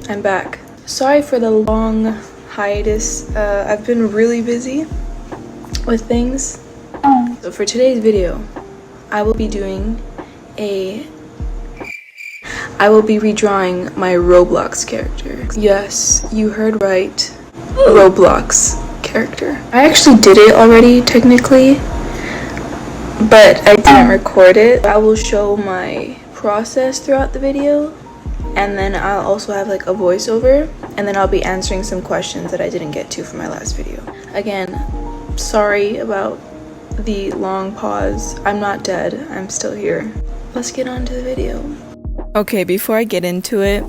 I'm back. Sorry for the long hiatus. I've been really busy with things. So for today's video, I will be redrawing my Roblox character. Yes, you heard right. Roblox character. I actually did it already, technically, but I didn't record it. I will show my process throughout the video, and then I'll also have like a voiceover, and then I'll be answering some questions that I didn't get to from my last video. Again, sorry about the long pause. I'm not dead, I'm still here. Let's get on to the video. Okay, before I get into it,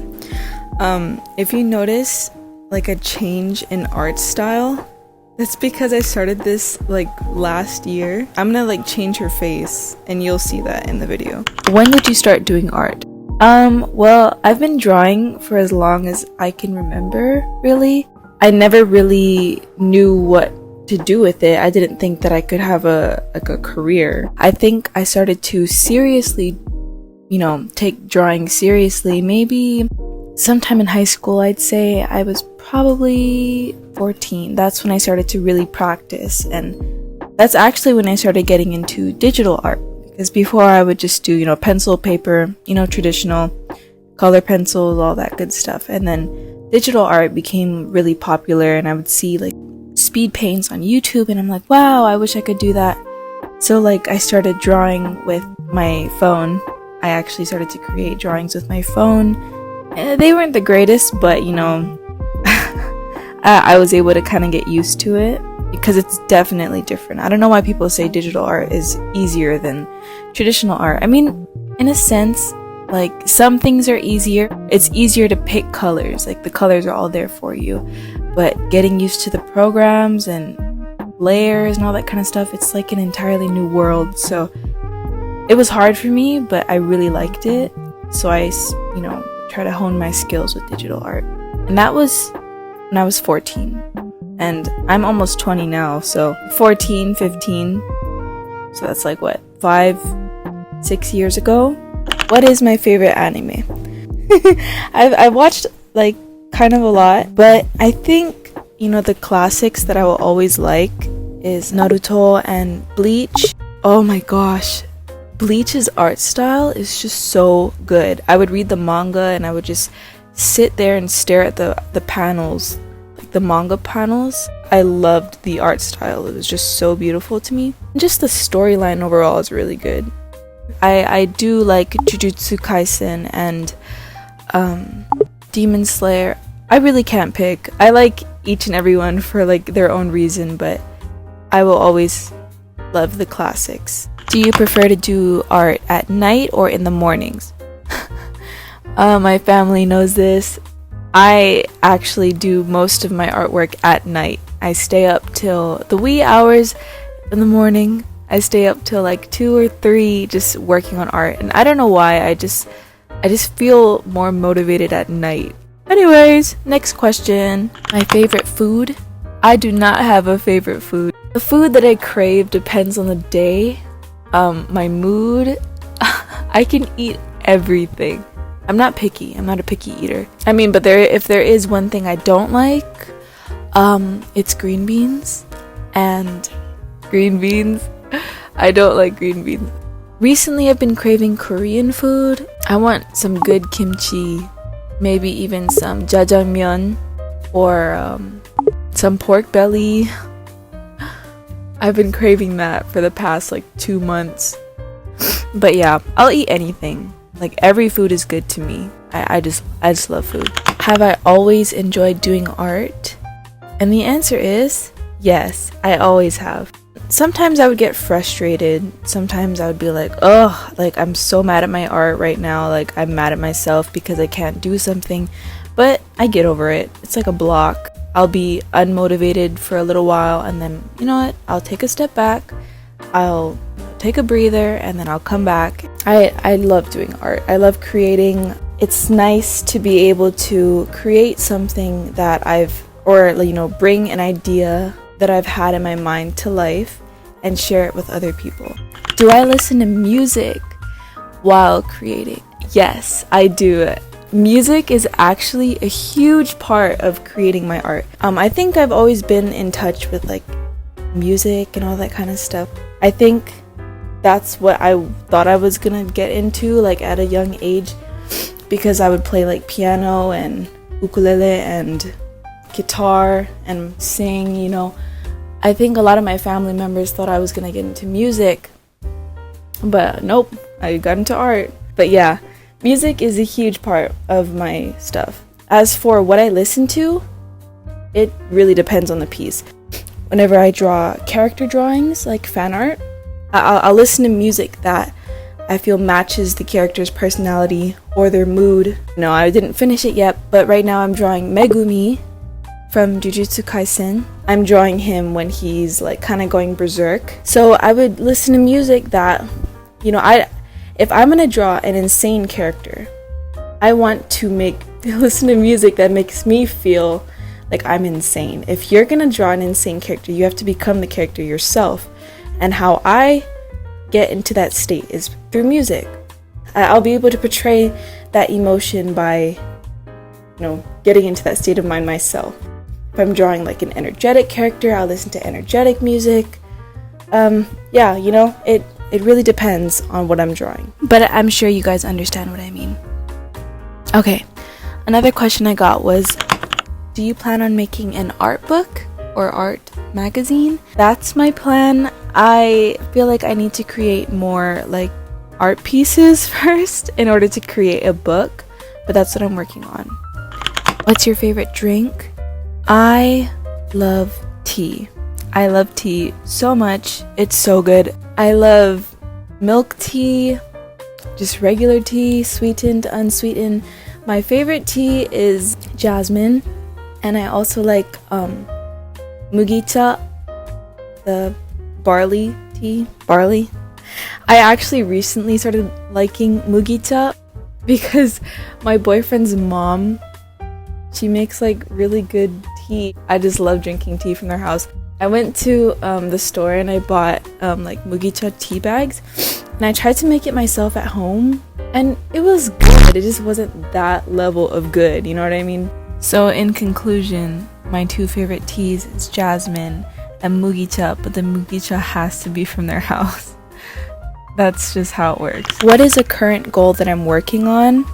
if you notice like a change in art style, that's because I started this like last year. I'm gonna like change her face and you'll see that in the video. When did you start doing art? Well, I've been drawing for as long as I can remember, really. I never really knew what to do with it. I didn't think that I could have a career. I think I started to seriously, take drawing seriously maybe sometime in high school. I'd say I was probably 14. That's when I started to really practice, and that's actually when I started getting into digital art, because before I would just do pencil, paper, traditional color pencils, all that good stuff. And then digital art became really popular, and I would see like speed paints on YouTube, and I'm like, wow, I wish I could do that. So like I started drawing with my phone. I actually started to create drawings with my phone. They weren't the greatest, but I was able to kind of get used to it, because it's definitely different. I don't know why people say digital art is easier than traditional art. I mean, in a sense, like some things are easier. It's easier to pick colors, like the colors are all there for you, but getting used to the programs and layers and all that kind of stuff, it's like an entirely new world. So it was hard for me, but I really liked it. So I try to hone my skills with digital art. And that was when I was 14. And I'm almost 20 now, so 14, 15. So that's like what, 5-6 years ago? What is my favorite anime? I've watched like kind of a lot, but I think the classics that I will always like is Naruto and Bleach. Oh my gosh, Bleach's art style is just so good. I would read the manga and I would just sit there and stare at the panels, like the manga panels. I loved the art style. It was just so beautiful to me. And just the storyline overall is really good. I do like Jujutsu Kaisen and Demon Slayer. I really can't pick. I like each and every one for like their own reason, but I will always love the classics. Do you prefer to do art at night or in the mornings? My family knows this. I actually do most of my artwork at night. I stay up till the wee hours in the morning. I stay up till like 2 or 3 just working on art, and I don't know why. I just feel more motivated at night. Anyways, next question. My favorite food? I do not have a favorite food. The food that I crave depends on the day, my mood. I can eat everything. I'm not picky. I'm not a picky eater. I mean, but if there is one thing I don't like, it's green beans. And green beans, I don't like green beans. Recently, I've been craving Korean food. I want some good kimchi, maybe even some jjajangmyeon, or some pork belly. I've been craving that for the past like 2 months. But yeah, I'll eat anything. Like every food is good to me. I just love food. Have I always enjoyed doing art? And the answer is yes, I always have. Sometimes I would get frustrated. Sometimes I would be like, oh, like I'm so mad at my art right now. Like I'm mad at myself because I can't do something. But I get over it. It's like a block. I'll be unmotivated for a little while, and then, you know what? I'll take a step back. I'll take a breather, and then I'll come back. I love doing art. I love creating. It's nice to be able to create something that bring an idea that I've had in my mind to life and share it with other people. Do I listen to music while creating? Yes, I do. Music is actually a huge part of creating my art. I think I've always been in touch with like music and all that kind of stuff. I think that's what I thought I was gonna get into like at a young age, because I would play like piano and ukulele and guitar and sing, you know. I think a lot of my family members thought I was gonna get into music, but nope, I got into art. But yeah, music is a huge part of my stuff. As for what I listen to, it really depends on the piece. Whenever I draw character drawings, like fan art, I'll listen to music that I feel matches the character's personality or their mood. No, I didn't finish it yet, but right now I'm drawing Megumi from Jujutsu Kaisen. I'm drawing him when he's like kind of going berserk. So I would listen to music that, you know, if I'm gonna draw an insane character, I want to listen to music that makes me feel like I'm insane. If you're gonna draw an insane character, you have to become the character yourself. And how I get into that state is through music. I'll be able to portray that emotion by, you know, getting into that state of mind myself. If I'm drawing like an energetic character, I'll listen to energetic music. Yeah, you know, it really depends on what I'm drawing. But I'm sure you guys understand what I mean. Okay, another question I got was, do you plan on making an art book or art magazine? That's my plan. I feel like I need to create more like art pieces first in order to create a book, but that's what I'm working on. What's your favorite drink? I love tea. I love tea so much. It's so good. I love milk tea, just regular tea, sweetened, unsweetened. My favorite tea is jasmine, and I also like mugicha, the barley tea. Barley. I actually recently started liking mugicha because my boyfriend's mom, she makes like really good tea. I just love drinking tea from their house. I went to the store and I bought like mugicha tea bags, and I tried to make it myself at home, and it was good. It just wasn't that level of good, you know what I mean? So in conclusion, my two favorite teas is jasmine and mugicha, but the mugicha has to be from their house. That's just how it works. What is a current goal that I'm working on?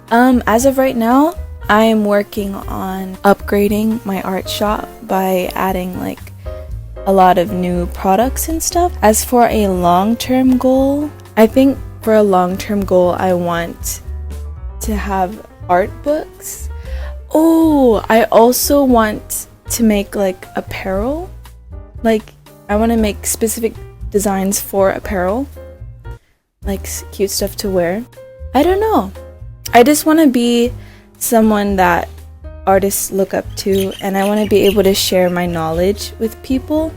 As of right now, I am working on upgrading my art shop by adding like a lot of new products and stuff. As for a long-term goal, I think for a long-term goal, I want to have art books. Oh, I also want to make like apparel. Like, I want to make specific designs for apparel, like cute stuff to wear. I don't know. I just want to be someone that artists look up to, and I want to be able to share my knowledge with people.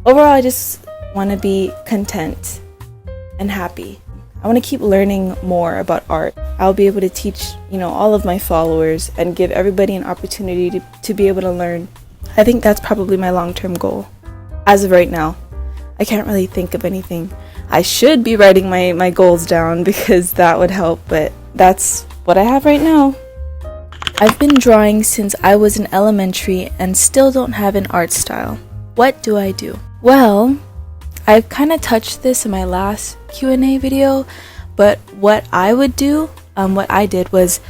Overall, I just want to be content and happy. I want to keep learning more about art. I'll be able to teach, you know, all of my followers and give everybody an opportunity to be able to learn. I think that's probably my long-term goal. As of right now, I can't really think of anything. I should be writing my goals down because that would help, but that's what I have right now. I've been drawing since I was in elementary and still don't have an art style. What do I do? Well, I've kind of touched this in my last Q&A video, but what I would do, what I did was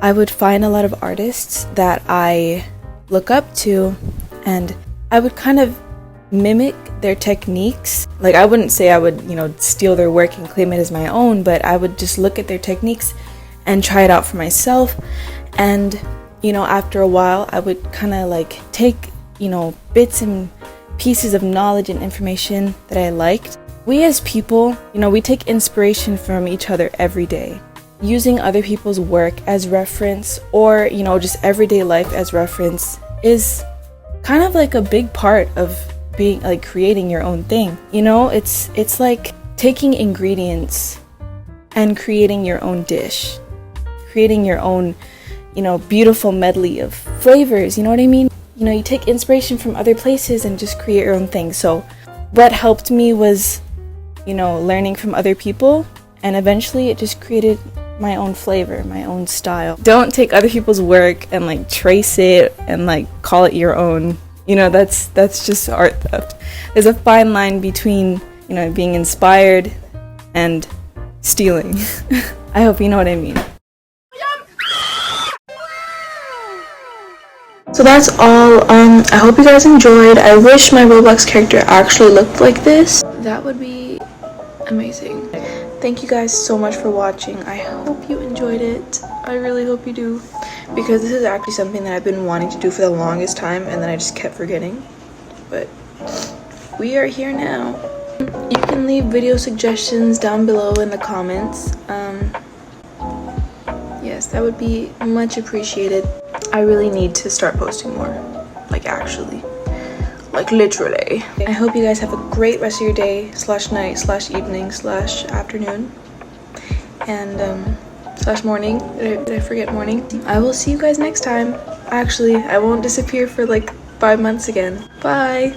I would find a lot of artists that I look up to, and I would kind of mimic their techniques. Like, I wouldn't say I would, you know, steal their work and claim it as my own, but I would just look at their techniques and try it out for myself. And, you know, after a while, I would kind of like take, you know, bits and pieces of knowledge and information that I liked. We as people, you know, we take inspiration from each other every day. Using other people's work as reference, or, you know, just everyday life as reference, is kind of like a big part of being like creating your own thing. You know, it's like taking ingredients and creating your own dish, creating your own, you know, beautiful medley of flavors. You know what I mean? You know, you take inspiration from other places and just create your own thing. So what helped me was, you know, learning from other people, and eventually it just created, my own flavor, my own style. Don't take other people's work and like trace it and like call it your own. You know, that's just art theft. There's a fine line between, you know, being inspired and stealing. I hope you know what I mean. So that's all. I hope you guys enjoyed. I wish my Roblox character actually looked like this. That would be amazing. Thank you guys so much for watching. I hope you enjoyed it. I really hope you do, because this is actually something that I've been wanting to do for the longest time, and then I just kept forgetting. But we are here now. You can leave video suggestions down below in the comments. Yes, that would be much appreciated. I really need to start posting more, like actually, like literally. I hope you guys have a great rest of your day / night / evening / afternoon and / morning. Did I forget morning? I will see you guys next time. Actually, I won't disappear for like 5 months again. Bye.